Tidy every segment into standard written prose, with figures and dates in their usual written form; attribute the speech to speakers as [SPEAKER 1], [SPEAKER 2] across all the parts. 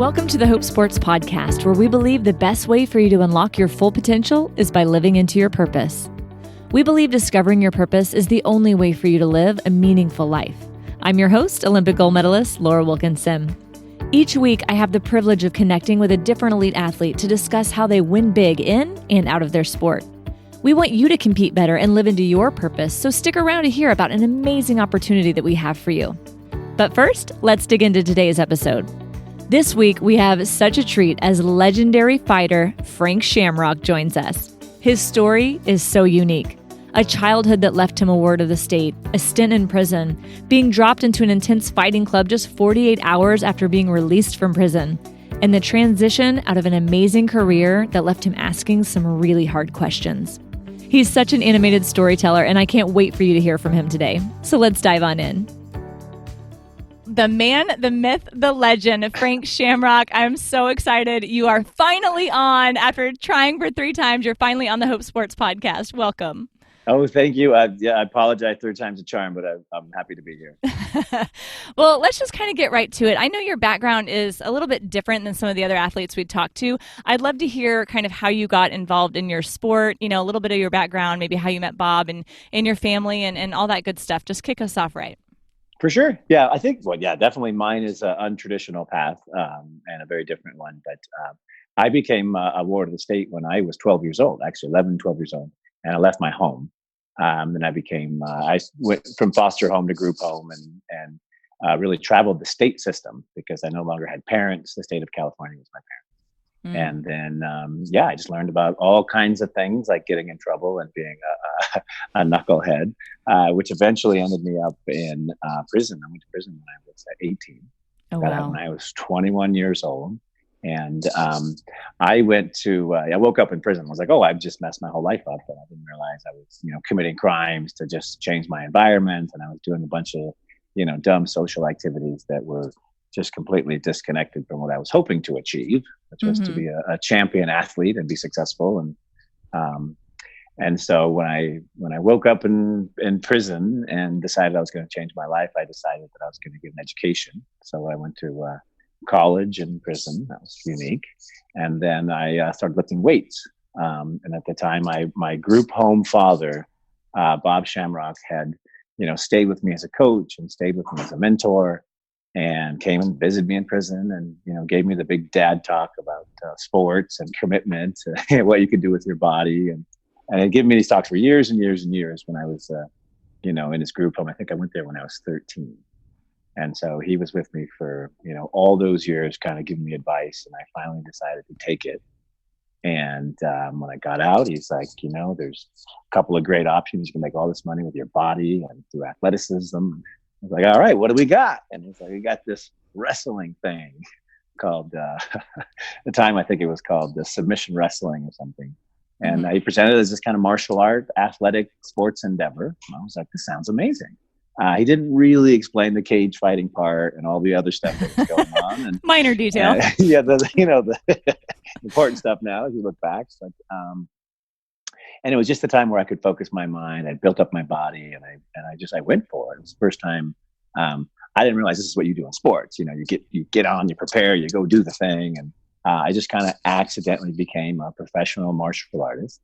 [SPEAKER 1] Welcome to the Hope Sports Podcast, where we believe the best way for you to unlock your full potential is by living into your purpose. We believe discovering your purpose is the only way for you to live a meaningful life. I'm your host, Olympic gold medalist Laura Wilkinson. Each week, I have the privilege of connecting with a different elite athlete to discuss how they win big in and out of their sport. We want you to compete better and live into your purpose, so stick around to hear about an amazing opportunity that we have for you. But first, let's dig into today's episode. This week, we have such a treat as legendary fighter Frank Shamrock joins us. His story is so unique. A childhood that left him a ward of the state, a stint in prison, being dropped into an intense fighting club just 48 hours after being released from prison, and the transition out of an amazing career that left him asking some really hard questions. He's such an animated storyteller, and I can't wait for you to hear from him today. So let's dive on in. The man, the myth, the legend, Frank Shamrock. I'm so excited. You are finally on. After trying for 3 times, you're finally on the Hope Sports Podcast. Welcome.
[SPEAKER 2] Oh, thank you. I apologize. 3 times a charm, but I'm happy to be here.
[SPEAKER 1] Well, let's just kind of get right to it. I know your background is a little bit different than some of the other athletes we'd talked to. I'd love to hear kind of how you got involved in your sport, a little bit of your background, maybe how you met Bob and your family and all that good stuff. Just kick us off right.
[SPEAKER 2] For sure. Yeah, I think, definitely mine is an untraditional path and a very different one. But I became a ward of the state when I was 12 years old, actually 11, 12 years old. And I left my home. And I went from foster home to group home and really traveled the state system because I no longer had parents. The state of California was my parents. And then, I just learned about all kinds of things like getting in trouble and being a knucklehead, which eventually ended me up in prison. I went to prison when I was 18.
[SPEAKER 1] Oh,
[SPEAKER 2] Got out when I was 21 years old. And I woke up in prison. I was like, I've just messed my whole life up. And I didn't realize I was, committing crimes to just change my environment. And I was doing a bunch of, dumb social activities that were just completely disconnected from what I was hoping to achieve, which was to be a champion athlete and be successful. And so when I woke up in prison and decided I was going to change my life, I decided that I was going to get an education. So I went to college and prison. That was unique. And then I started lifting weights. And at the time, my group home father, Bob Shamrock, had, stayed with me as a coach and stayed with me as a mentor and came and visited me in prison and, gave me the big dad talk about sports and commitment, what you could do with your body. And he gave me these talks for years and years and years when I was, in his group home. I think I went there when I was 13. And so he was with me for, all those years, kind of giving me advice. And I finally decided to take it. And when I got out, he's like, there's a couple of great options. You can make all this money with your body and through athleticism. I was like, all right, what do we got? And he's like, we got this wrestling thing called, at the time, I think it was called the submission wrestling or something. And he presented it as this kind of martial art, athletic sports endeavor. And I was like, this sounds amazing. He didn't really explain the cage fighting part and all the other stuff that was going on. And,
[SPEAKER 1] minor detail.
[SPEAKER 2] The important stuff now as you look back. But, and it was just the time where I could focus my mind. I built up my body and I went for it. It was the first time. I didn't realize this is what you do in sports. You get on, you prepare, you go do the thing. And I just kind of accidentally became a professional martial artist.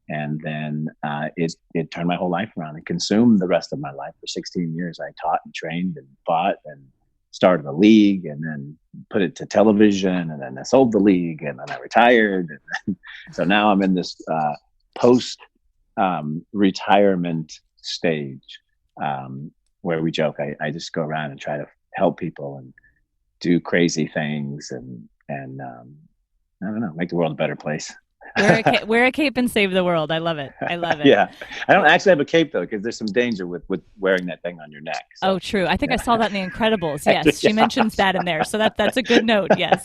[SPEAKER 2] And then it turned my whole life around and consumed the rest of my life. For 16 years, I taught and trained and fought and started a league and then put it to television. And then I sold the league and then I retired. And so now I'm in this post-retirement stage where we joke. I just go around and try to help people and do crazy things and I don't know, make the world a better place.
[SPEAKER 1] Wear a cape and save the world. I love it.
[SPEAKER 2] Yeah. I don't actually have a cape, though, because there's some danger with wearing that thing on your neck. So.
[SPEAKER 1] Oh, true. I think I saw that in The Incredibles. Yes, she mentions that in there. So that's a good note. Yes.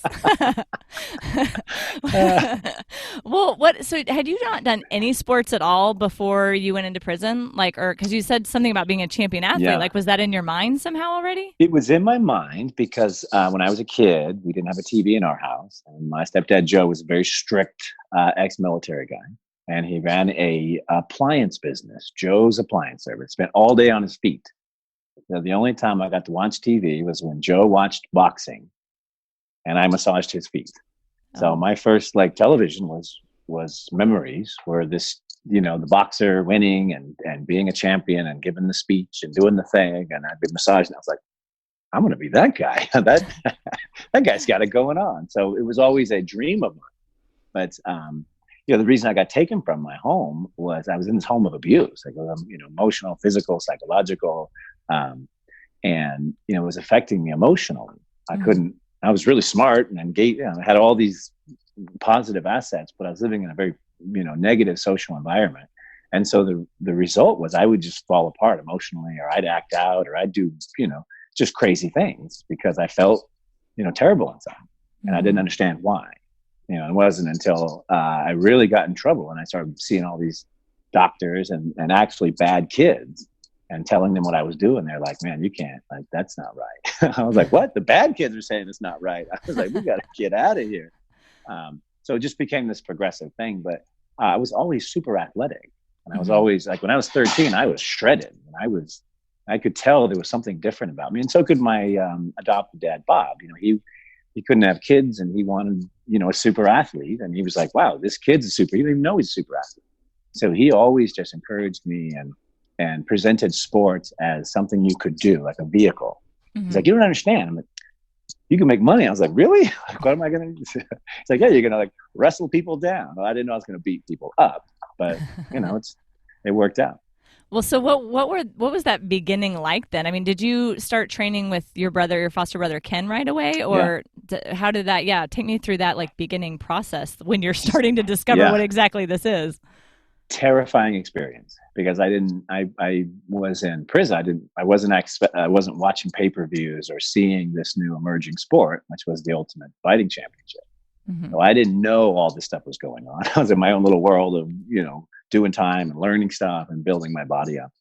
[SPEAKER 1] Well, so had you not done any sports at all before you went into prison? Because you said something about being a champion athlete.
[SPEAKER 2] Yeah.
[SPEAKER 1] Was that in your mind somehow already?
[SPEAKER 2] It was in my mind because when I was a kid, we didn't have a TV in our house. And my stepdad, Joe, was a very strict ex-military guy. And he ran a appliance business, Joe's Appliance Service. Spent all day on his feet. The only time I got to watch TV was when Joe watched boxing. and I massaged his feet. So
[SPEAKER 1] Oh.
[SPEAKER 2] my first like television was memories where this, the boxer winning and being a champion and giving the speech and doing the thing, and I'd be massaging. I was like, I'm going to be that guy. that guy's got it going on. So it was always a dream of mine. But the reason I got taken from my home was I was in this home of abuse, like emotional, physical, psychological, and it was affecting me emotionally. I was really smart and engaged, I had all these positive assets, but I was living in a very negative social environment. And so the result was I would just fall apart emotionally, or I'd act out, or I'd do just crazy things because I felt terrible inside, and I didn't understand why. It wasn't until I really got in trouble and I started seeing all these doctors and actually bad kids and telling them what I was doing. They're like, man, you can't, like, that's not right. I was like, what? The bad kids are saying it's not right. I was like, we got to get out of here. So it just became this progressive thing. But I was always super athletic. And I was always like, when I was 13, I was shredded. And I could tell there was something different about me. And so could my adopted dad, Bob. He couldn't have kids and he wanted, a super athlete. And he was like, wow, this kid's a super, he didn't even know he's a super athlete. So he always just encouraged me and presented sports as something you could do, like a vehicle. He's like, you don't understand. I'm like, you can make money. I was like, really? Like, what am I going to do? It's like, yeah, you're going to like wrestle people down. Well, I didn't know I was going to beat people up, but it worked out.
[SPEAKER 1] Well, so what was that beginning like then? I mean, did you start training with your foster brother Ken right away, or how did that? Yeah, take me through that like beginning process when you're starting to discover what exactly this is.
[SPEAKER 2] Terrifying experience, because I was in prison. I wasn't watching pay-per-views or seeing this new emerging sport, which was the Ultimate Fighting Championship. So I didn't know all this stuff was going on. I was in my own little world of doing time and learning stuff and building my body up.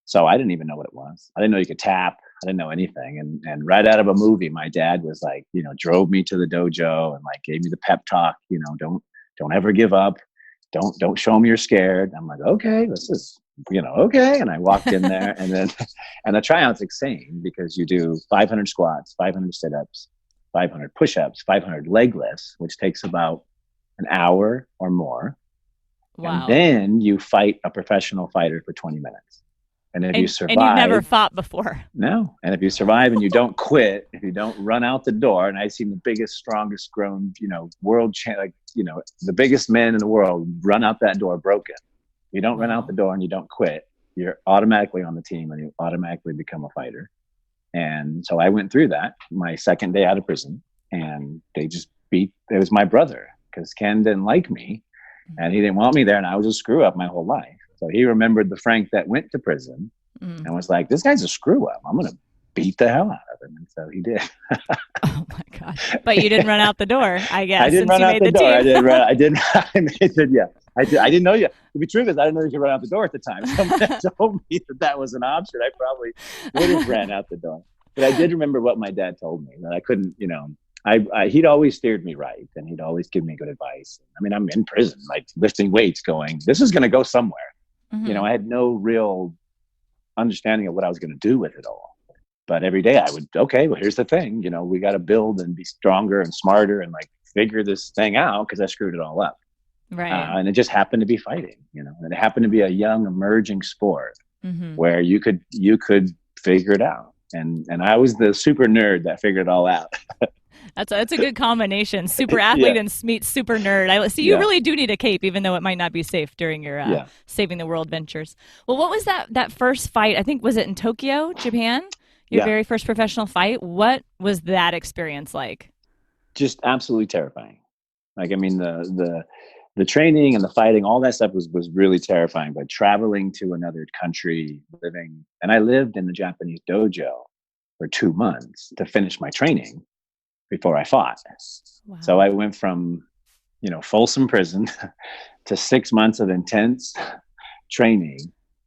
[SPEAKER 2] So I didn't even know what it was. I didn't know you could tap. I didn't know anything. And right out of a movie, my dad was like, drove me to the dojo and like gave me the pep talk. Don't ever give up. Don't show them you're scared. I'm like, okay, this is, okay. And I walked in there and the tryout's insane because you do 500 squats, 500 sit-ups, 500 push-ups, 500 leg lifts, which takes about an hour or more. Wow. And then you fight a professional fighter for 20 minutes. And if you survive... And
[SPEAKER 1] you've never fought before.
[SPEAKER 2] No. And if you survive and you don't quit, if you don't run out the door, and I've seen the biggest, strongest grown, world the biggest men in the world run out that door broken. You don't run out the door and you don't quit, you're automatically on the team and you automatically become a fighter. And so I went through that my second day out of prison, and they just it was my brother, because Ken didn't like me and he didn't want me there, and I was a screw up my whole life. So he remembered the Frank that went to prison and was like, this guy's a screw up. I'm going to beat the hell out of him. And so he did.
[SPEAKER 1] Oh my God. But you didn't run out the door, I guess.
[SPEAKER 2] I didn't run out the door. I didn't know you. To be true, because I didn't know you could run out the door at the time. Someone told me that was an option. I probably would have ran out the door. But I did remember what my dad told me, that I couldn't, he'd always steered me right, and he'd always give me good advice. I mean, I'm in prison, like lifting weights going, this is going to go somewhere. I had no real understanding of what I was going to do with it all. But every day I would, okay, well, here's the thing, we got to build and be stronger and smarter and like figure this thing out, because I screwed it all up.
[SPEAKER 1] Right.
[SPEAKER 2] And it just happened to be fighting, and it happened to be a young emerging sport where you could figure it out. And I was the super nerd that figured it all out.
[SPEAKER 1] That's a good combination. Super athlete and meet super nerd. I see you really do need a cape, even though it might not be safe during your saving the world ventures. Well, what was that first fight? I think, was it in Tokyo, Japan? Your very first professional fight? What was that experience like? Just
[SPEAKER 2] absolutely terrifying. Like, I mean, the training and the fighting, all that stuff was really terrifying. But traveling to another country, and I lived in the Japanese dojo for 2 months to finish my training before I fought. Wow. So I went from, Folsom prison to 6 months of intense training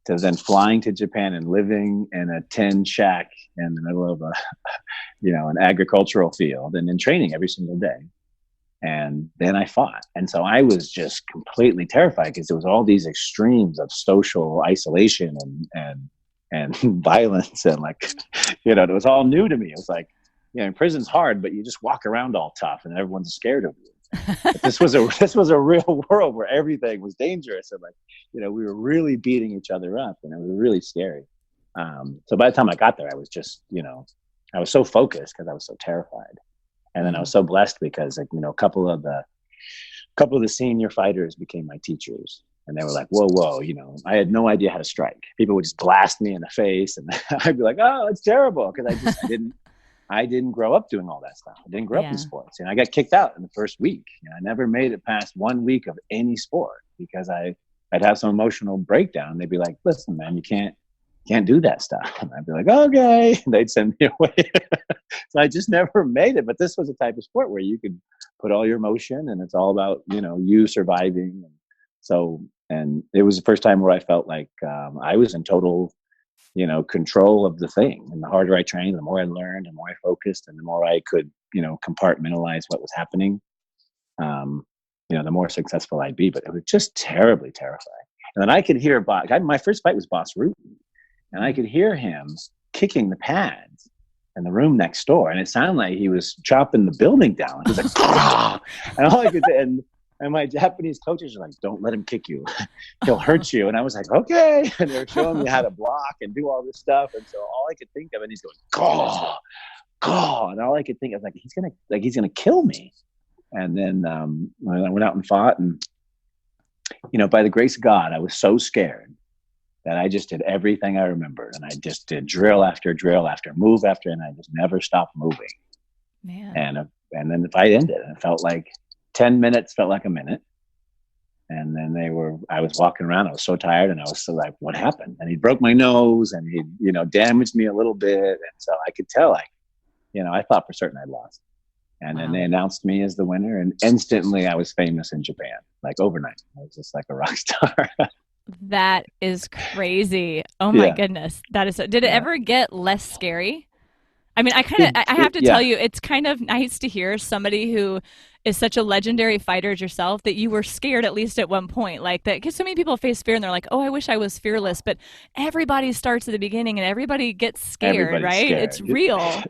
[SPEAKER 2] to then flying to Japan and living in a tin shack in the middle of an agricultural field, and then training every single day. And then I fought. And so I was just completely terrified, because there was all these extremes of social isolation and violence. And like, it was all new to me. It was like, in prison's hard, but you just walk around all tough and everyone's scared of you. But this was a real world where everything was dangerous. And like, we were really beating each other up, and it was really scary. So by the time I got there, I was just, I was so focused because I was so terrified. And then I was so blessed because, like, a couple of the senior fighters became my teachers. And they were like, whoa, I had no idea how to strike. People would just blast me in the face, and I'd be like, oh, it's terrible. Because I didn't grow up doing all that stuff. I didn't grow up in sports. And I got kicked out in the first week. I never made it past 1 week of any sport because I'd have some emotional breakdown. They'd be like, listen, man, you can't do that stuff. And I'd be like, okay. And they'd send me away. So I just never made it. But this was a type of sport where you could put all your emotion, and it's all about, you surviving. And it was the first time where I felt like I was in total, control of the thing. And the harder I trained, the more I learned, the more I focused, and the more I could, compartmentalize what was happening, the more successful I'd be. But it was just terribly terrifying. And then I could hear my first fight was Boss Rutan, and I could hear him kicking the pads in the room next door. And it sounded like he was chopping the building down. He was like, "Grah!" And all I could and my Japanese coaches were like, don't let him kick you. He'll hurt you. And I was like, okay. And they were showing me how to block and do all this stuff. And so all I could think of, and he's going, "Gaw, gaw." And all I could think of, he's going to kill me. And then I went out and fought. And, by the grace of God, I was so scared that I just did everything I remembered. And I just did drill after drill after move after, and I just never stopped moving.
[SPEAKER 1] Man.
[SPEAKER 2] And then the fight ended, and it felt like 10 minutes felt like a minute. And then I was walking around. I was so tired, and I was so like, what happened? And he broke my nose, and he, damaged me a little bit. And so I could tell, I thought for certain I'd lost. And then they announced me as the winner, and instantly I was famous in Japan, like overnight. I was just like a rock star.
[SPEAKER 1] That is crazy. Oh my goodness. That is, did it ever get less scary? I mean, I have to tell you, it's kind of nice to hear somebody who is such a legendary fighter as yourself that you were scared at least at one point like that. Because so many people face fear and they're like, oh, I wish I was fearless. But everybody starts at the beginning and everybody gets scared, right? Scared. It's real.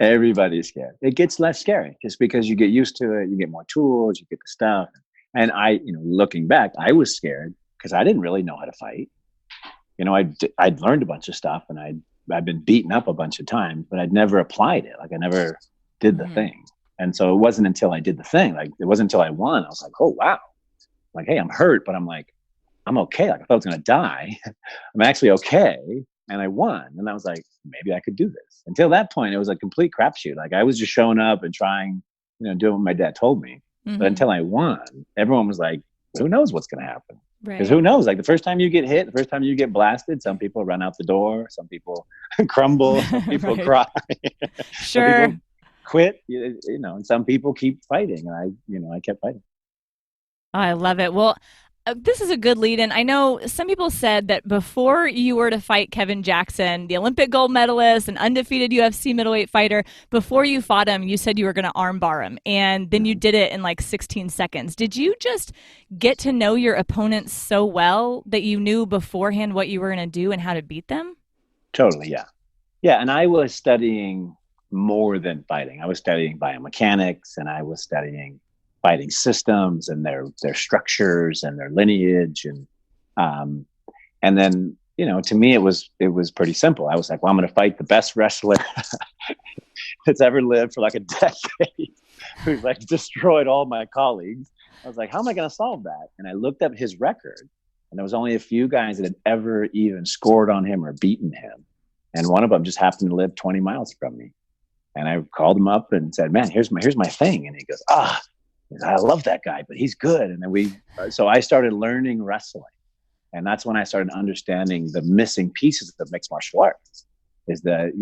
[SPEAKER 2] Everybody's scared. It gets less scary just because you get used to it. You get more tools, you get the stuff. And I, looking back, I was scared because I didn't really know how to fight. I'd learned a bunch of stuff, and I've been beaten up a bunch of times, but I'd never applied it. Like I never did the thing. And so it wasn't until I did the thing, like it wasn't until I won. I was like, oh, wow. Like, hey, I'm hurt, but I'm like, I'm okay. Like I thought I was going to die. I'm actually okay. And I won. And I was like, maybe I could do this. Until that point, it was a complete crapshoot. Like I was just showing up and trying, doing what my dad told me. Mm-hmm. But until I won, everyone was like, who knows what's going to happen? Because who knows? Like the first time you get hit, the first time you get blasted, some people run out the door, some people crumble, some people cry,
[SPEAKER 1] sure,
[SPEAKER 2] some people quit, and some people keep fighting. And I kept fighting.
[SPEAKER 1] Oh, I love it. Well, this is a good lead in. I know some people said that before you were to fight Kevin Jackson, the Olympic gold medalist, an undefeated UFC middleweight fighter, before you fought him, you said you were going to arm bar him. And then you did it in like 16 seconds. Did you just get to know your opponents so well that you knew beforehand what you were going to do and how to beat them?
[SPEAKER 2] Totally, yeah. Yeah, and I was studying more than fighting. I was studying biomechanics, and I was studying fighting systems and their structures and their lineage. And then, to me, it was pretty simple. I was like, well, I'm going to fight the best wrestler that's ever lived for like a decade, who's like destroyed all my colleagues. I was like, how am I going to solve that? And I looked up his record, and there was only a few guys that had ever even scored on him or beaten him. And one of them just happened to live 20 miles from me. And I called him up and said, man, here's my thing. And he goes, I love that guy, but he's good. And then so I started learning wrestling. And that's when I started understanding the missing pieces of mixed martial arts is that,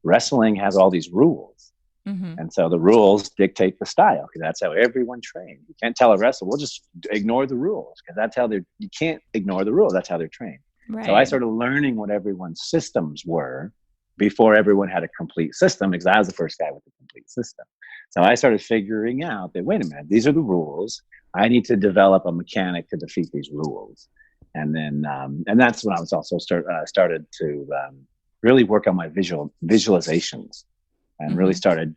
[SPEAKER 2] wrestling has all these rules. Mm-hmm. And so the rules dictate the style because that's how everyone trained. You can't tell a wrestler, we'll just ignore the rules because that's how you can't ignore the rules. That's how they're trained. Right. So I started learning what everyone's systems were before everyone had a complete system because I was the first guy with a complete system. So I started figuring out that, wait a minute, these are the rules. I need to develop a mechanic to defeat these rules. And then, and that's when I was also started to really work on my visualizations. and really started,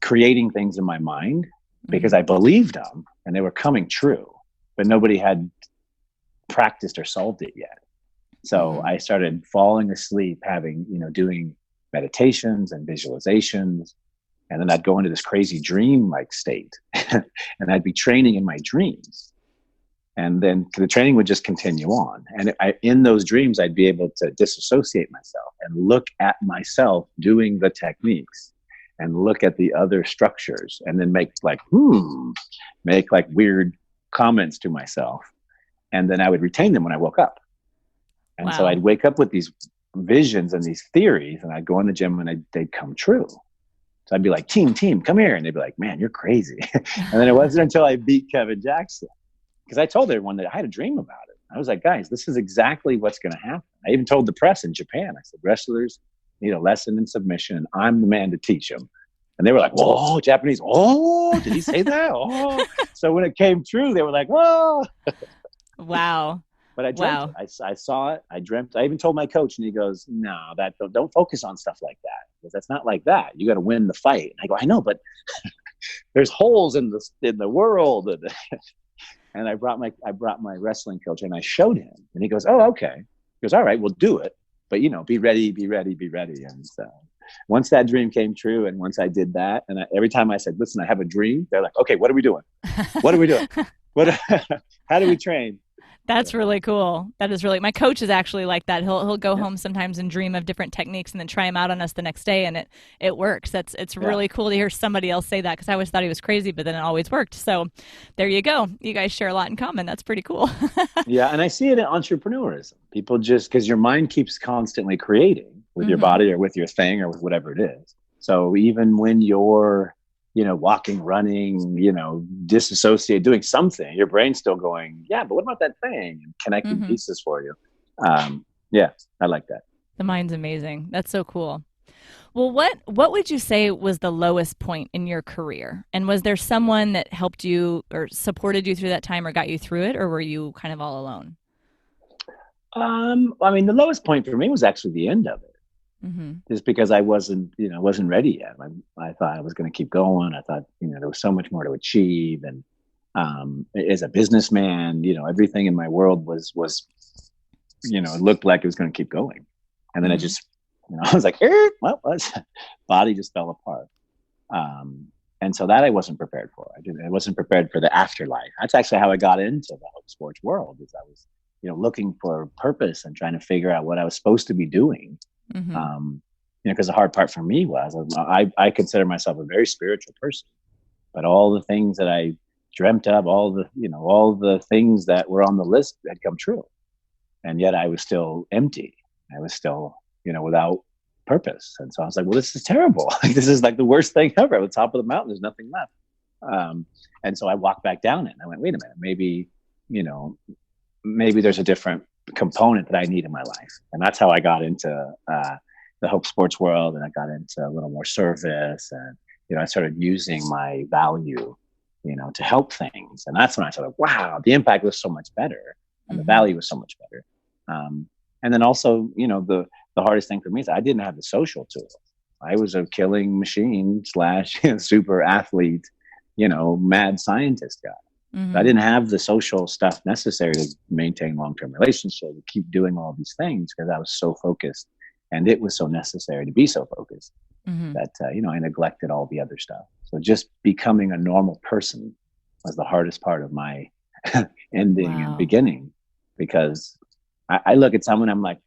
[SPEAKER 2] creating things in my mind because I believed them and they were coming true, but nobody had practiced or solved it yet. So I started falling asleep, having, doing meditations and visualizations. And then I'd go into this crazy dream-like state and I'd be training in my dreams. And then the training would just continue on. And in those dreams, I'd be able to disassociate myself and look at myself doing the techniques and look at the other structures and then make like weird comments to myself. And then I would retain them when I woke up. And so I'd wake up with these visions and these theories, and I'd go in the gym and they'd come true. So I'd be like, team, come here. And they'd be like, man, you're crazy. And then it wasn't until I beat Kevin Jackson, because I told everyone that I had a dream about it. I was like, guys, this is exactly what's going to happen. I even told the press in Japan, I said, wrestlers need a lesson in submission, and I'm the man to teach them. And they were like, whoa, Japanese, oh, did he say that? Oh. So when it came true, they were like, whoa.
[SPEAKER 1] Wow.
[SPEAKER 2] But I dreamt it. I saw it. I dreamt. I even told my coach, and he goes, "No, don't focus on stuff like that, because that's not like that. You got to win the fight." And I go, "I know, but there's holes in the world." And I brought my wrestling coach, and I showed him, and he goes, "Oh, okay." He goes, "All right, we'll do it, but be ready, be ready, be ready." And so once that dream came true, and once I did that, and every time I said, "Listen, I have a dream," they're like, "Okay, what are we doing? What are we doing? How do we train?"
[SPEAKER 1] That's really cool. That is really, my coach is actually like that. He'll go home sometimes and dream of different techniques and then try them out on us the next day, and it works. It's really cool to hear somebody else say that, because I always thought he was crazy, but then it always worked. So there you go. You guys share a lot in common. That's pretty cool.
[SPEAKER 2] Yeah, and I see it in entrepreneurism. People just, because your mind keeps constantly creating with your body or with your thing or with whatever it is. So even when you're walking, running, disassociate, doing something, your brain's still going, yeah, but what about that thing? And connecting pieces for you. Yeah, I like that.
[SPEAKER 1] The mind's amazing. That's so cool. Well, what would you say was the lowest point in your career? And was there someone that helped you or supported you through that time or got you through it, or were you kind of all alone?
[SPEAKER 2] The lowest point for me was actually the end of it. Just because I wasn't ready yet. I thought I was going to keep going. I thought, there was so much more to achieve. And as a businessman, everything in my world was, it looked like it was going to keep going. And then I just, I was like, body just fell apart. And so that I wasn't prepared for. I wasn't prepared for the afterlife. That's actually how I got into the whole sports world, is I was, looking for purpose and trying to figure out what I was supposed to be doing. Because the hard part for me was I consider myself a very spiritual person, but all the things that I dreamt of, all the things that were on the list had come true. And yet I was still empty. I was still, without purpose. And so I was like, well, this is terrible. This is like the worst thing ever. At the top of the mountain, there's nothing left. And so I walked back down it and I went, wait a minute, maybe there's a different component that I need in my life. And that's how I got into the Hope Sports world, and I got into a little more service, and I started using my value to help things. And that's when I started, wow, the impact was so much better and the value was so much better. And then also, the hardest thing for me is I didn't have the social tools. I was a killing machine / super athlete, mad scientist guy. I didn't have the social stuff necessary to maintain long-term relationships, to keep doing all these things, because I was so focused, and it was so necessary to be so focused that, I neglected all the other stuff. So just becoming a normal person was the hardest part of my ending and beginning, because I look at someone, I'm like,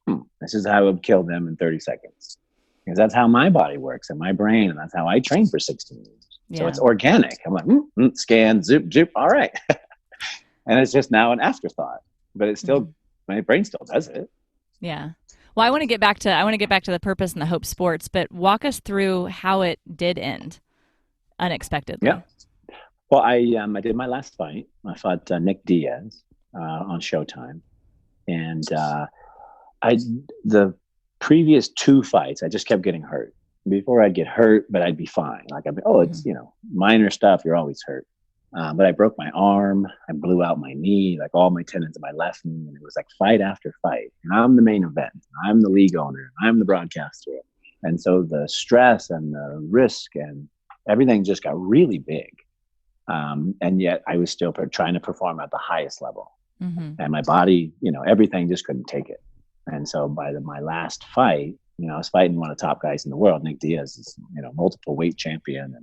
[SPEAKER 2] this is how I would kill them in 30 seconds. Because that's how my body works and my brain, and that's how I trained for 16 years. So it's organic. I'm like, scan, zoop, all right. And it's just now an afterthought, but it's still, my brain still does it. Yeah.
[SPEAKER 1] Well, I want to get back to the purpose and the Hope Sports, but walk us through how it did end unexpectedly.
[SPEAKER 2] Yeah. Well, I did my last fight. I fought Nick Diaz on Showtime. And the previous 2 fights, I just kept getting hurt. Before I'd get hurt, but I'd be fine. Like, it's, minor stuff. You're always hurt. But I broke my arm. I blew out my knee, like all my tendons of my left knee. And it was like fight after fight. And I'm the main event. I'm the league owner. I'm the broadcaster. And so the stress and the risk and everything just got really big. And yet I was still trying to perform at the highest level. And my body, everything just couldn't take it. And so by my last fight, I was fighting one of the top guys in the world. Nick Diaz is, multiple weight champion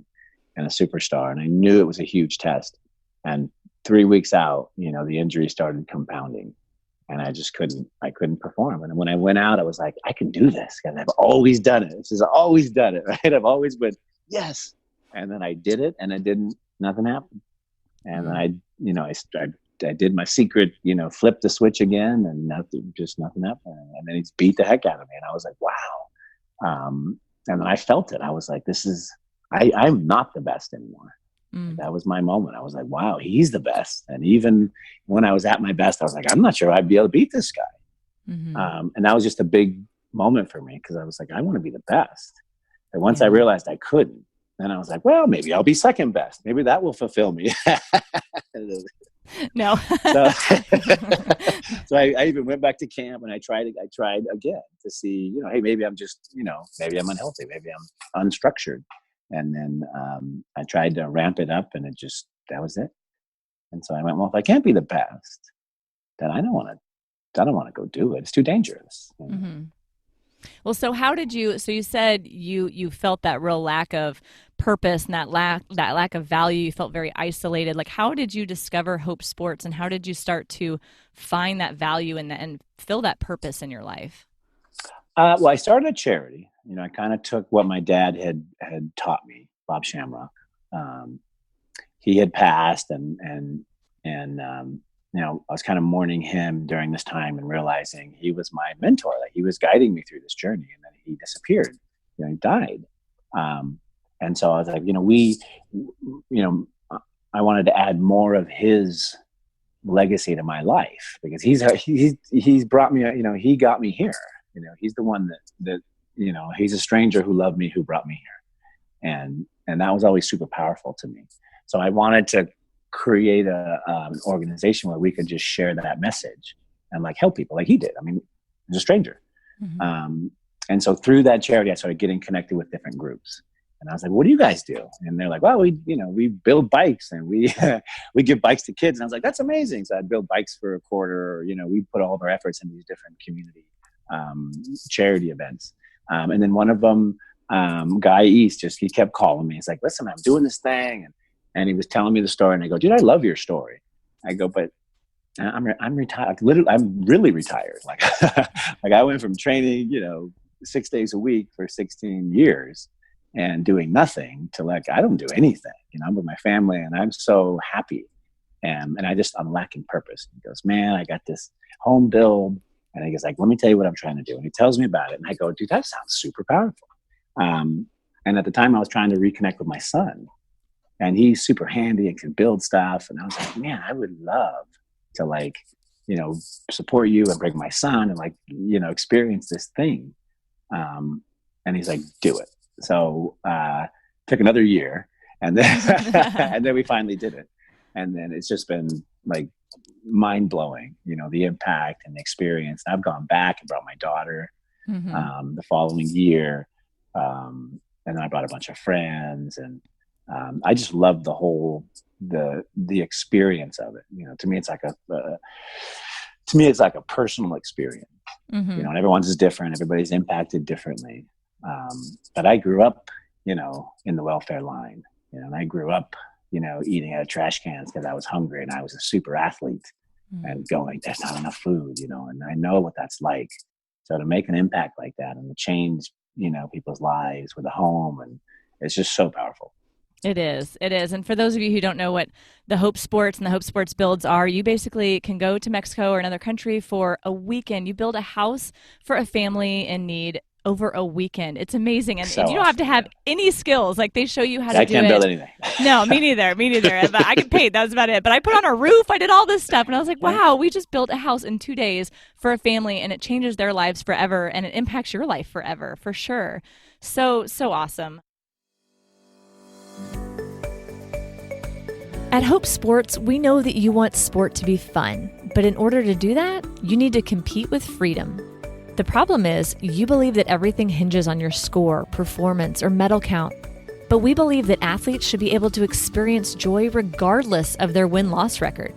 [SPEAKER 2] and a superstar. And I knew it was a huge test. And 3 weeks out, the injury started compounding and I couldn't perform. And when I went out, I was like, I can do this. And I've always done it. I've always done it, right? I've always been, yes. And then I did it and nothing happened. And then I did my secret, flip the switch again and nothing happened. And then he's beat the heck out of me. And I was like, wow. And then I felt it. I was like, I'm not the best anymore. That was my moment. I was like, wow, he's the best. And even when I was at my best, I was like, I'm not sure I'd be able to beat this guy. And that was just a big moment for me because I was like, I want to be the best. And once I realized I couldn't, then I was like, well, maybe I'll be second best. Maybe that will fulfill me.
[SPEAKER 1] No.
[SPEAKER 2] So I even went back to camp and I tried again to see, hey, maybe I'm just, maybe I'm unhealthy. Maybe I'm unstructured. And then I tried to ramp it up and that was it. And so I went, well, if I can't be the best, then I don't want to go do it. It's too dangerous.
[SPEAKER 1] Well, so how did you said you felt that real lack of purpose and that lack of value. You felt very isolated. Like, how did you discover Hope Sports and how did you start to find that value and fill that purpose in your life?
[SPEAKER 2] Well, I started a charity. I kind of took what my dad had taught me, Bob Shamrock. He had passed and I was kind of mourning him during this time and realizing he was my mentor. Like he was guiding me through this journey and then he disappeared, he died. And so I was like, I wanted to add more of his legacy to my life because he's brought me, he got me here. He's the one that he's a stranger who loved me, who brought me here. And that was always super powerful to me. So I wanted to create an organization where we could just share that message and help people like he did. I mean, he's a stranger. And so through that charity, I started getting connected with different groups. And I was like, what do you guys do? And they're like, well, we build bikes and we give bikes to kids. And I was like, that's amazing. So I'd build bikes for a quarter, we put all of our efforts in these different community charity events. And then one of them, Guy East, he kept calling me. He's like, listen, I'm doing this thing. And he was telling me the story. And I go, dude, I love your story. I go, but I'm retired. Literally, I'm really retired. Like I went from training, 6 days a week for 16 years and doing nothing to I don't do anything. I'm with my family and I'm so happy. And I'm lacking purpose. He goes, man, I got this home build. And he goes let me tell you what I'm trying to do. And he tells me about it. And I go, dude, that sounds super powerful. And at the time I was trying to reconnect with my son and he's super handy and can build stuff. And I was like, man, I would love to support you and bring my son and experience this thing. And he's like, do it. So, took another year and then, and then we finally did it. And then it's just been mind blowing, the impact and the experience. And I've gone back and brought my daughter, the following year. And then I brought a bunch of friends and, I just love the whole, the experience of it. To me, it's like a personal experience, and everyone's is different. Everybody's impacted differently. But I grew up, in the welfare line, and I grew up, eating out of trash cans because I was hungry and I was a super athlete and going, there's not enough food, and I know what that's like. So to make an impact like that and to change, people's lives with a home, and it's just so powerful.
[SPEAKER 1] It is. And for those of you who don't know what the Hope Sports and the Hope Sports builds are, you basically can go to Mexico or another country for a weekend. You build a house for a family in need over a weekend. It's amazing. And you don't have to have any skills. They show you how to do it.
[SPEAKER 2] I can't build anything.
[SPEAKER 1] No, me neither. But I could paint. That was about it. But I put on a roof. I did all this stuff. And I was like, wow, we just built a house in 2 days for a family and it changes their lives forever and it impacts your life forever, for sure. So awesome. At Hope Sports, we know that you want sport to be fun, but in order to do that, you need to compete with freedom. The problem is, you believe that everything hinges on your score, performance, or medal count. But we believe that athletes should be able to experience joy regardless of their win-loss record.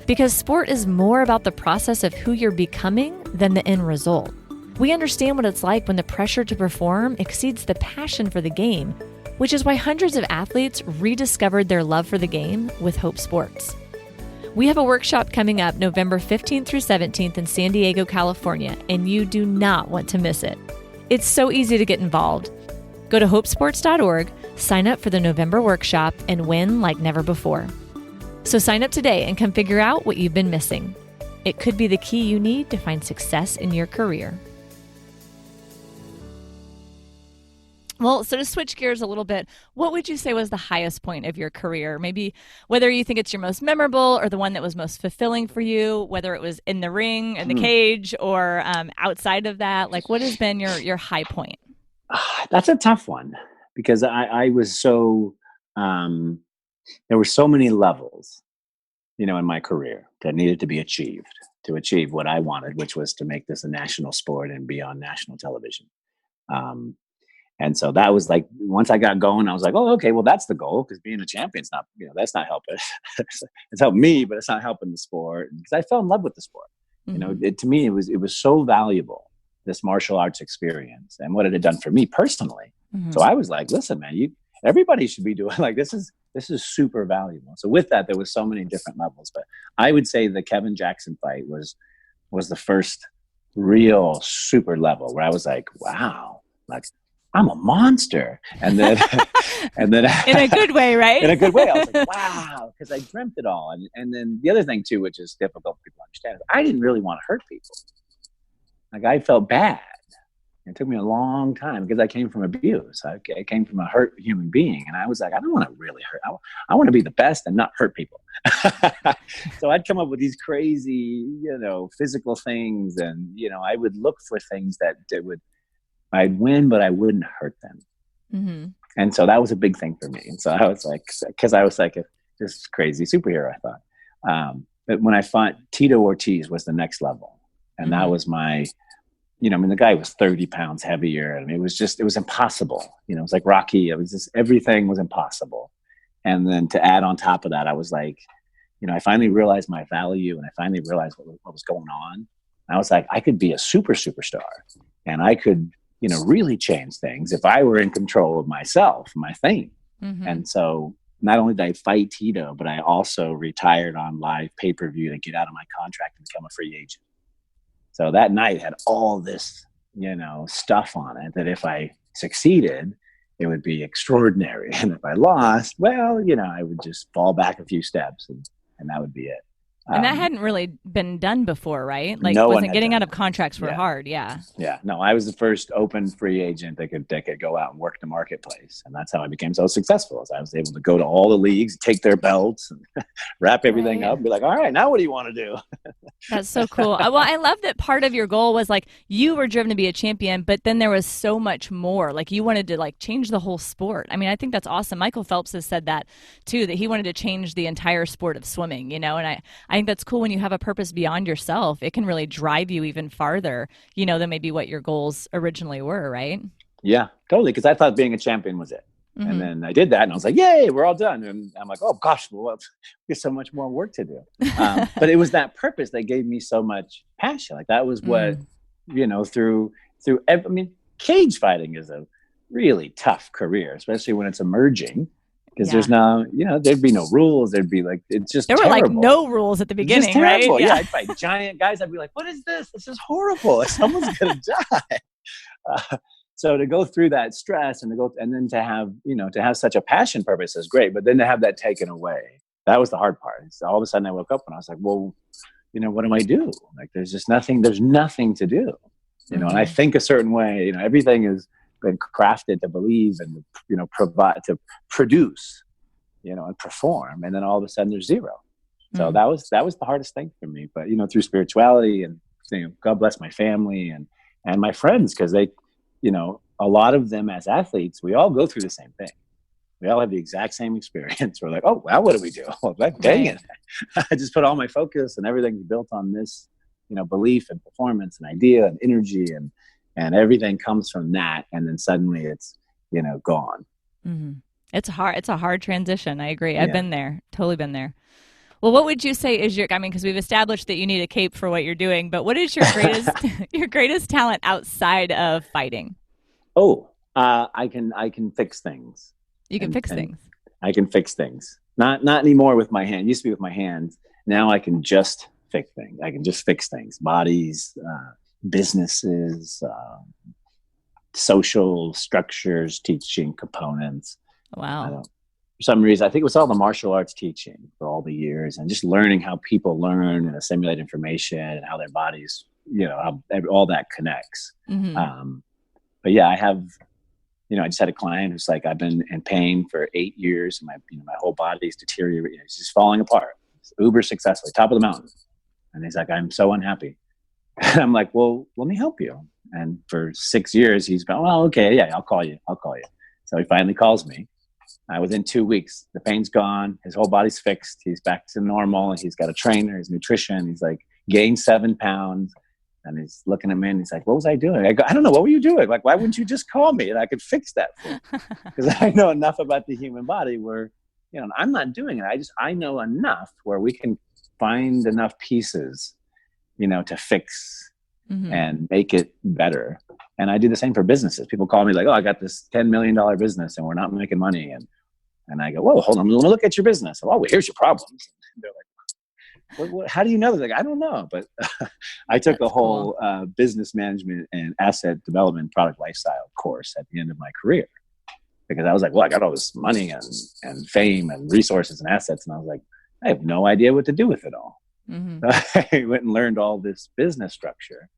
[SPEAKER 1] Because sport is more about the process of who you're becoming than the end result. We understand what it's like when the pressure to perform exceeds the passion for the game, which is why hundreds of athletes rediscovered their love for the game with Hope Sports. We have a workshop coming up November 15th through 17th in San Diego, California, and you do not want to miss it. It's so easy to get involved. Go to hopesports.org, sign up for the November workshop, and win like never before. So sign up today and come figure out what you've been missing. It could be the key you need to find success in your career. Well, so to switch gears a little bit, what would you say was the highest point of your career? Maybe whether you think it's your most memorable or the one that was most fulfilling for you, whether it was in the ring, in the cage, or outside of that. Like, what has been your high point?
[SPEAKER 2] That's a tough one because I was so, there were so many levels, in my career that needed to be achieved to achieve what I wanted, which was to make this a national sport and be on national television. And so that was like, once I got going, I was like, oh, okay, well, that's the goal, because being a champion's not, that's not helping. It's helped me, but it's not helping the sport, because I fell in love with the sport. Mm-hmm. To me, it was so valuable, this martial arts experience and what it had done for me personally. Mm-hmm. So I was like, listen, man, everybody should be doing like, this is super valuable. So with that, there was so many different levels, but I would say the Kevin Jackson fight was the first real super level where I was like, wow, like, I'm a monster. And then in a good way, right? In a good way. I was like, wow, because I dreamt it all. And then the other thing too, which is difficult for people to understand, is I didn't really want to hurt people. Like, I felt bad. It took me a long time because I came from abuse. I came from a hurt human being. And I was like, I don't want to really hurt. I want to be the best and not hurt people. So I'd come up with these crazy, physical things. And, I would look for things that I'd win, but I wouldn't hurt them. Mm-hmm. And so that was a big thing for me. And so I was like, because I was like this crazy superhero, I thought. But when I fought Tito Ortiz was the next level. And that was my, the guy was 30 pounds heavier. And it was impossible. It was like Rocky. It was just, everything was impossible. And then to add on top of that, I was like, I finally realized my value, and I finally realized what was going on. And I was like, I could be a superstar, and I could, really change things if I were in control of myself, my thing. Mm-hmm. And so not only did I fight Tito, but I also retired on live pay-per-view to get out of my contract and become a free agent. So that night had all this, stuff on it that if I succeeded, it would be extraordinary. And if I lost, well, I would just fall back a few steps and that would be it.
[SPEAKER 1] And that hadn't really been done before, right? Like, wasn't getting out of contracts were hard. Yeah.
[SPEAKER 2] Yeah. No, I was the first open free agent that could go out and work the marketplace. And that's how I became so successful, as I was able to go to all the leagues, take their belts and wrap everything up and be like, all right, now what do you want to do?
[SPEAKER 1] That's so cool. Well, I love that part of your goal was like, you were driven to be a champion, but then there was so much more. Like, you wanted to change the whole sport. I mean, I think that's awesome. Michael Phelps has said that too, that he wanted to change the entire sport of swimming, and I think that's cool when you have a purpose beyond yourself. It can really drive you even farther, than maybe what your goals originally were, right?
[SPEAKER 2] Yeah, totally. Because I thought being a champion was it. Mm-hmm. And then I did that and I was like, yay, we're all done. And I'm like, oh gosh, well, there's so much more work to do. But it was that purpose that gave me so much passion. Like, that was what, through cage fighting is a really tough career, especially when it's emerging. Because there's no, there'd be no rules. There'd be it's just
[SPEAKER 1] there
[SPEAKER 2] terrible.
[SPEAKER 1] Were no rules at the beginning, right?
[SPEAKER 2] Yeah, I'd fight giant guys. I'd be like, what is this? This is horrible. Someone's going to die. So to go through that stress and then to have such a passion purpose is great. But then to have that taken away, that was the hard part. So all of a sudden I woke up and I was like, well, what do I do? Like, there's nothing to do, and I think a certain way, everything is been crafted to believe and provide, to produce, and perform, and then all of a sudden there's zero. So that was the hardest thing for me. But through spirituality and God bless my family and my friends, because they, a lot of them as athletes, we all go through the same thing. We all have the exact same experience. We're like, oh well, what do we do? Well, dang it! I just put all my focus and everything's built on this belief and performance and idea and energy and everything comes from that. And then suddenly it's, gone.
[SPEAKER 1] Mm-hmm. It's hard. It's a hard transition. I agree.
[SPEAKER 2] Yeah.
[SPEAKER 1] I've been there. Totally been there. Well, what would you say is because we've established that you need a cape for what you're doing, but what is your greatest, your greatest talent outside of fighting?
[SPEAKER 2] Oh, I can fix things.
[SPEAKER 1] You can fix things.
[SPEAKER 2] I can fix things. Not anymore with my hand. It used to be with my hands. Now I can just fix things. I can just fix things. Bodies, businesses, social structures, teaching components.
[SPEAKER 1] Wow.
[SPEAKER 2] For some reason, I think it was all the martial arts teaching for all the years and just learning how people learn and assimilate information and how their bodies, how all that connects.
[SPEAKER 1] Mm-hmm.
[SPEAKER 2] But yeah, I have, I just had a client who's like, I've been in pain for 8 years and my whole body's deteriorating. It's just falling apart. It's uber successfully, top of the mountain. And he's like, I'm so unhappy. And I'm like, well, let me help you. And for 6 years, he's been, well, okay, yeah, I'll call you. So he finally calls me. Within 2 weeks, the pain's gone. His whole body's fixed. He's back to normal. He's got a trainer, his nutrition. He's like gained 7 pounds. And he's looking at me and he's like, what was I doing? I go, I don't know. What were you doing? Like, why wouldn't you just call me and I could fix that for you? Because I know enough about the human body where, I'm not doing it. I know enough where we can find enough pieces, to fix and make it better. And I do the same for businesses. People call me like, oh, I got this $10 million business and we're not making money. And I go, whoa, hold on. Let me look at your business. Oh, well, here's your problems. And they're like, what, how do you know? They're like, I don't know. But I took a whole business management and asset development product lifestyle course at the end of my career because I was like, well, I got all this money and fame and resources and assets. And I was like, I have no idea what to do with it all. Mm-hmm. So I went and learned all this business structure.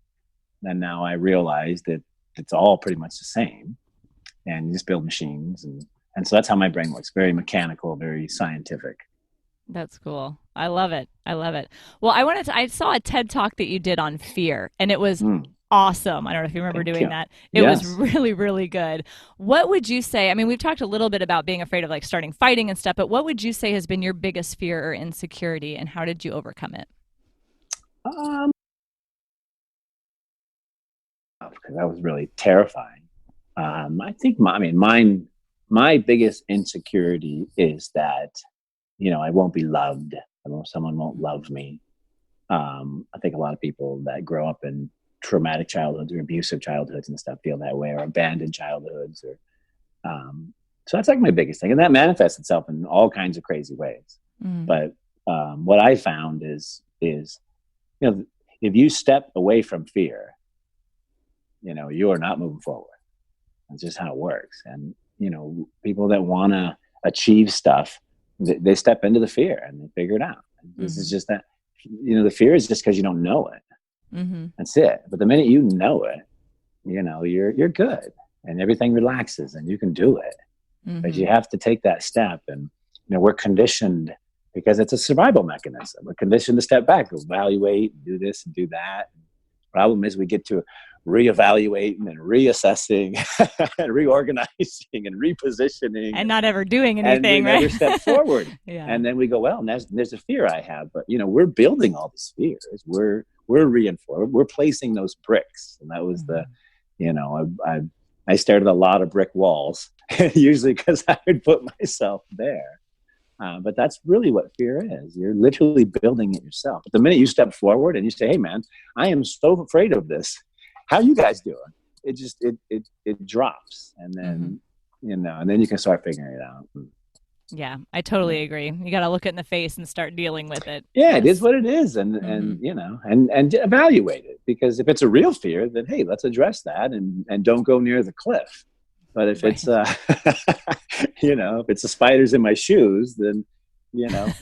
[SPEAKER 2] And now I realized that it's all pretty much the same. And you just build machines. And so that's how my brain works. Very mechanical, very scientific.
[SPEAKER 1] That's cool. I love it. Well, I saw a TED Talk that you did on fear, and it was awesome. I don't know if you remember doing that. It was really, really good. What would you say? I mean, we've talked a little bit about being afraid of like starting fighting and stuff, but what would you say has been your biggest fear or insecurity, and how did you overcome it?
[SPEAKER 2] Because that was really terrifying. I think my biggest insecurity is that, I won't be loved. Someone won't love me. I think a lot of people that grow up in traumatic childhoods or abusive childhoods and stuff feel that way, or abandoned childhoods, or so that's like my biggest thing, and that manifests itself in all kinds of crazy ways. But what I found is if you step away from fear, you are not moving forward. That's just how it works. And people that want to achieve stuff, they step into the fear and they figure it out. This is just that, the fear is just because you don't know it. That's it. But the minute you know it, you're good and everything relaxes and you can do it. But you have to take that step. And, we're conditioned because it's a survival mechanism. We're conditioned to step back, evaluate, do this and do that. The problem is we get to reevaluating and reassessing and reorganizing and repositioning
[SPEAKER 1] and not ever doing anything,
[SPEAKER 2] and we
[SPEAKER 1] right?
[SPEAKER 2] never step forward.
[SPEAKER 1] Yeah.
[SPEAKER 2] And then we go, well, there's a fear I have, but we're building all these fears. We're reinforcing, we're placing those bricks. And that was I stared at a lot of brick walls, usually because I would put myself there. But that's really what fear is. You're literally building it yourself. But the minute you step forward and you say, hey man, I am so afraid of this. How you guys doing? It just, it drops. And then, and then you can start figuring it out.
[SPEAKER 1] Yeah, I totally agree. You got to look it in the face and start dealing with it.
[SPEAKER 2] Yeah, it is what it is. And evaluate it, because if it's a real fear, then, hey, let's address that and don't go near the cliff. But if it's, if it's the spiders in my shoes, then,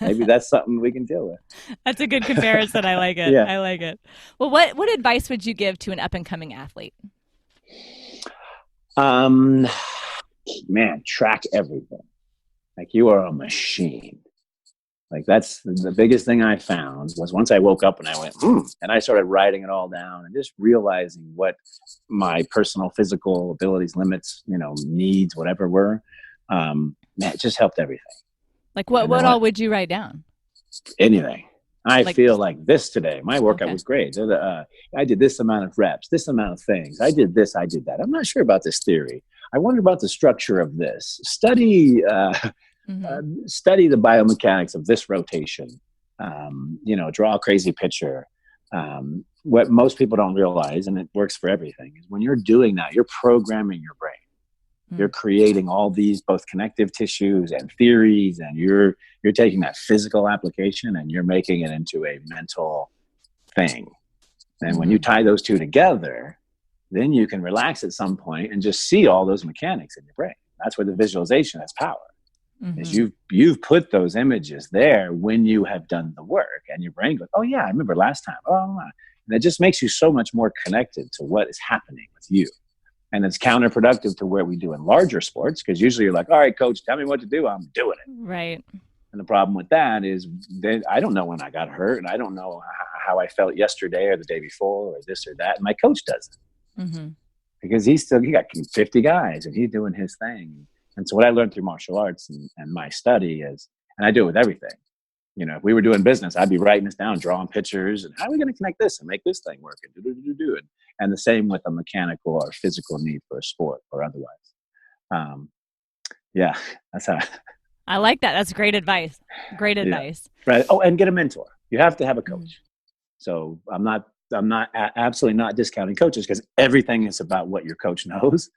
[SPEAKER 2] maybe that's something we can deal with.
[SPEAKER 1] That's a good comparison. I like it.
[SPEAKER 2] Yeah.
[SPEAKER 1] I like it. Well, what advice would you give to an up and coming athlete?
[SPEAKER 2] Man, track everything. Like, you are a machine. Like, that's the biggest thing I found was once I woke up and I went, and I started writing it all down and just realizing what my personal physical abilities, limits, needs, whatever were, man, it just helped everything.
[SPEAKER 1] Like what all would you write down?
[SPEAKER 2] Anything. I feel like this today. My workout was great. I did this amount of reps, this amount of things. I did this, I did that. I'm not sure about this theory. I wonder about the structure of this. Study the biomechanics of this rotation. Draw a crazy picture. What most people don't realize, and it works for everything, is when you're doing that, you're programming your brain. You're creating all these both connective tissues and theories, and you're taking that physical application and you're making it into a mental thing. And when you tie those two together, then you can relax at some point and just see all those mechanics in your brain. That's where the visualization has power. Is you've put those images there when you have done the work, and your brain goes, oh yeah, I remember last time. And it just makes you so much more connected to what is happening with you. And it's counterproductive to where we do in larger sports, because usually you're like, all right, coach, tell me what to do. I'm doing it.
[SPEAKER 1] Right.
[SPEAKER 2] And the problem with that is then I don't know when I got hurt, and I don't know how I felt yesterday or the day before or this or that. And my coach doesn't, because he got 50 guys and he's doing his thing. And so what I learned through martial arts and my study is, and I do it with everything. If we were doing business, I'd be writing this down, drawing pictures, and how are we going to connect this and make this thing work and do it. And the same with a mechanical or physical need for a sport or otherwise. That's how.
[SPEAKER 1] I like that. That's great advice. Great advice.
[SPEAKER 2] Right. Oh, and get a mentor. You have to have a coach. So I'm absolutely not discounting coaches, because everything is about what your coach knows,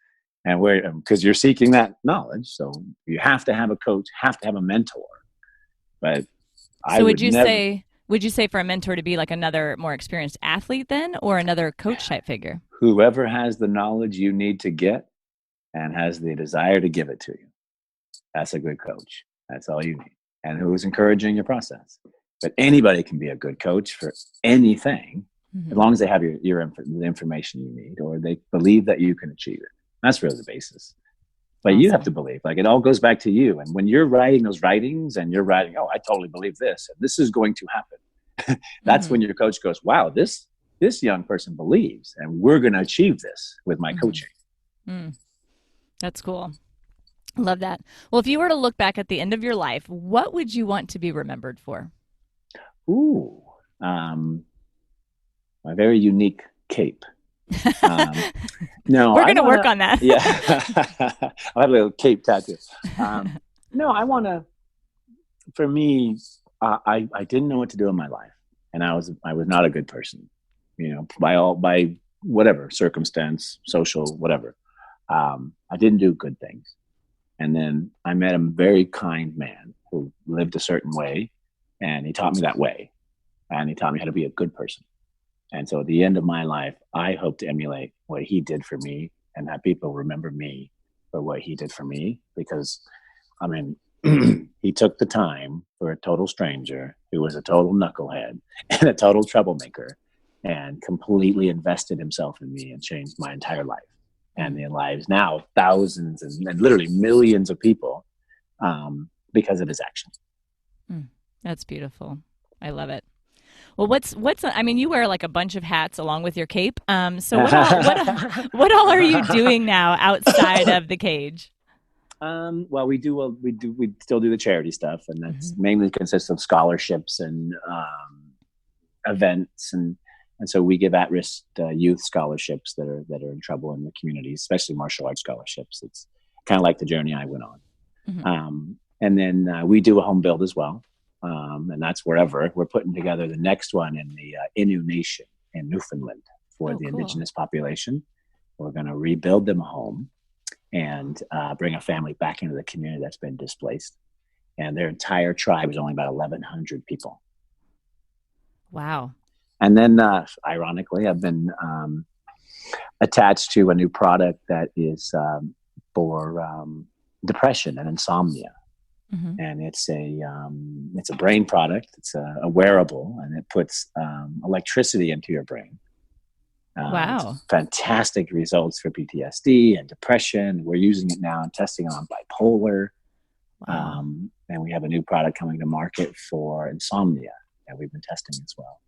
[SPEAKER 2] and because you're seeking that knowledge. So you have to have a coach, have to have a mentor. But would you say for a mentor to be like another more experienced athlete then, or another coach type figure? Whoever has the knowledge you need to get and has the desire to give it to you. That's a good coach. That's all you need. And who is encouraging your process. But anybody can be a good coach for anything, as long as they have the information you need, or they believe that you can achieve it. That's really the basis. But you have to believe, like, it all goes back to you. And when you're writing those writings and you're writing, oh, I totally believe this, and this is going to happen. That's when your coach goes, wow, this young person believes, and we're going to achieve this with my coaching.
[SPEAKER 1] That's cool. Love that. Well, if you were to look back at the end of your life, what would you want to be remembered for?
[SPEAKER 2] Ooh, my very unique cape. No,
[SPEAKER 1] we're going to work on that.
[SPEAKER 2] Yeah. I'll have a little cape tattoo. No, I want to, for me, I didn't know what to do in my life, and I was not a good person, by whatever circumstance, social, whatever. I didn't do good things. And then I met a very kind man who lived a certain way, and he taught me that way, and he taught me how to be a good person. And so at the end of my life, I hope to emulate what he did for me, and have people remember me for what he did for me. Because, he took the time for a total stranger who was a total knucklehead and a total troublemaker, and completely invested himself in me and changed my entire life and the lives now thousands and literally millions of people because of his action.
[SPEAKER 1] That's beautiful. I love it. Well, you wear like a bunch of hats along with your cape. So what all are you doing now outside of the cage?
[SPEAKER 2] Well, we still do the charity stuff, and that's mainly consists of scholarships and events, and so we give at-risk youth scholarships that are in trouble in the community, especially martial arts scholarships. It's kind of like the journey I went on. And then we do a home build as well. And that's wherever we're putting together the next one in the Innu Nation in Newfoundland for the indigenous population. We're going to rebuild them a home and bring a family back into the community that's been displaced. And their entire tribe is only about 1,100 people.
[SPEAKER 1] Wow.
[SPEAKER 2] And then, ironically, I've been attached to a new product that is for depression and insomnia. And it's a brain product. It's a wearable, and it puts electricity into your brain.
[SPEAKER 1] Wow.
[SPEAKER 2] Fantastic results for PTSD and depression. We're using it now and testing it on bipolar. Wow. And we have a new product coming to market for insomnia that we've been testing as well.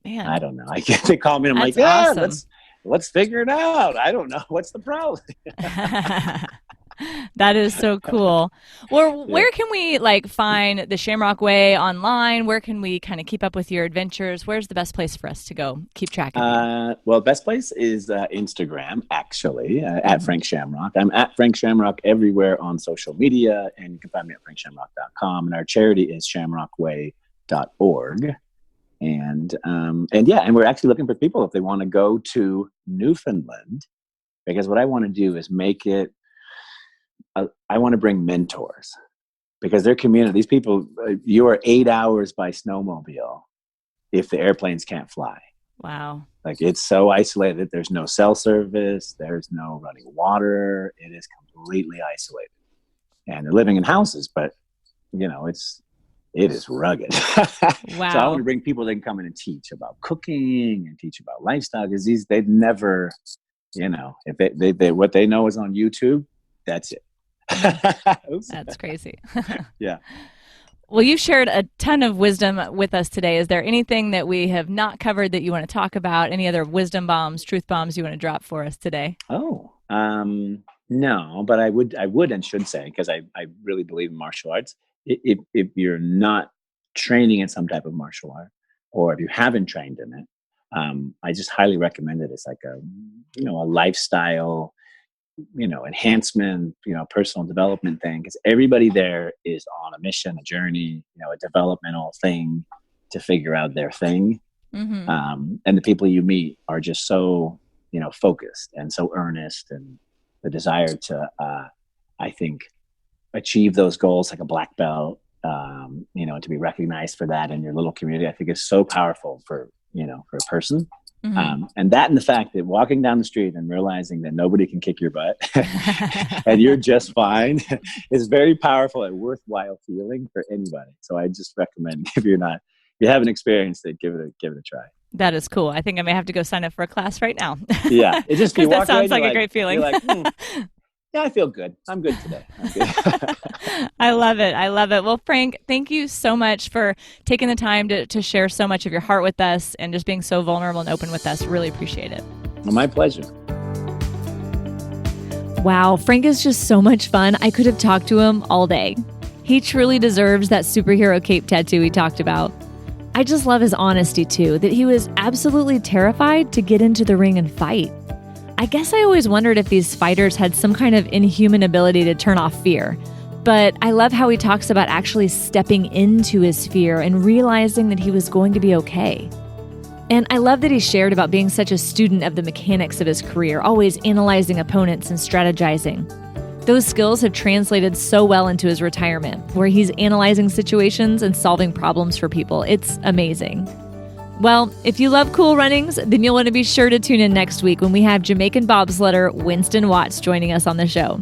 [SPEAKER 1] Man.
[SPEAKER 2] I don't know. They call me and I'm
[SPEAKER 1] That's awesome.
[SPEAKER 2] let's figure it out. I don't know. What's the problem?
[SPEAKER 1] That is so cool. Well, where can we find the Shamrock Way online? Where can we kind of keep up with your adventures? Where's the best place for us to go keep track of you?
[SPEAKER 2] Well, best place is Instagram, actually, at Frank Shamrock. I'm at Frank Shamrock everywhere on social media, and you can find me at frankshamrock.com. And our charity is shamrockway.org. And we're actually looking for people if they want to go to Newfoundland, because what I want to do is make it, I want to bring mentors, because their community, these people, you are 8 hours by snowmobile if the airplanes can't fly.
[SPEAKER 1] Wow.
[SPEAKER 2] It's so isolated. There's no cell service. There's no running water. It is completely isolated. And they're living in houses, but it is rugged.
[SPEAKER 1] Wow.
[SPEAKER 2] So I want to bring people that can come in and teach about cooking and teach about lifestyle, because they've never, if they what they know is on YouTube, that's it.
[SPEAKER 1] That's crazy.
[SPEAKER 2] Yeah.
[SPEAKER 1] Well, you've shared a ton of wisdom with us today. Is there anything that we have not covered that you want to talk about? Any other wisdom bombs, truth bombs you want to drop for us today?
[SPEAKER 2] Oh, no, but I would and should say, because I really believe in martial arts. If you're not training in some type of martial art, or if you haven't trained in it, I just highly recommend it. It's like a lifestyle, enhancement, personal development thing, because everybody there is on a mission, a journey, a developmental thing to figure out their thing.
[SPEAKER 1] Mm-hmm.
[SPEAKER 2] And the people you meet are just so, focused and so earnest, and the desire to, I think, achieve those goals, like a black belt, to be recognized for that in your little community, I think is so powerful for a person. Mm-hmm. And that, and the fact that walking down the street and realizing that nobody can kick your butt and you're just fine is very powerful and worthwhile feeling for anybody. So I just recommend, if you haven't experienced it, give it a try.
[SPEAKER 1] That is cool. I think I may have to go sign up for a class right now.
[SPEAKER 2] Yeah. It just,
[SPEAKER 1] because that sounds like a great feeling.
[SPEAKER 2] You're like, yeah, I feel good. I'm good today.
[SPEAKER 1] I love it. I love it. Well, Frank, thank you so much for taking the time to share so much of your heart with us and just being so vulnerable and open with us. Really appreciate it.
[SPEAKER 2] Well, my pleasure.
[SPEAKER 1] Wow, Frank is just so much fun. I could have talked to him all day. He truly deserves that superhero cape tattoo he talked about. I just love his honesty too, that he was absolutely terrified to get into the ring and fight. I guess I always wondered if these fighters had some kind of inhuman ability to turn off fear. But I love how he talks about actually stepping into his fear and realizing that he was going to be okay. And I love that he shared about being such a student of the mechanics of his career, always analyzing opponents and strategizing. Those skills have translated so well into his retirement, where he's analyzing situations and solving problems for people. It's amazing. Well, if you love cool runnings, then you'll want to be sure to tune in next week when we have Jamaican bobsledder Winston Watts joining us on the show.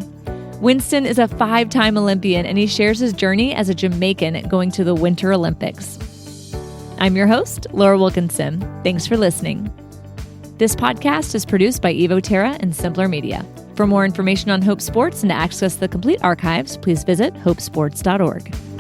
[SPEAKER 1] Winston is a 5-time Olympian, and he shares his journey as a Jamaican going to the Winter Olympics. I'm your host, Laura Wilkinson. Thanks for listening. This podcast is produced by Evo Terra and Simpler Media. For more information on Hope Sports and to access the complete archives, please visit hopesports.org.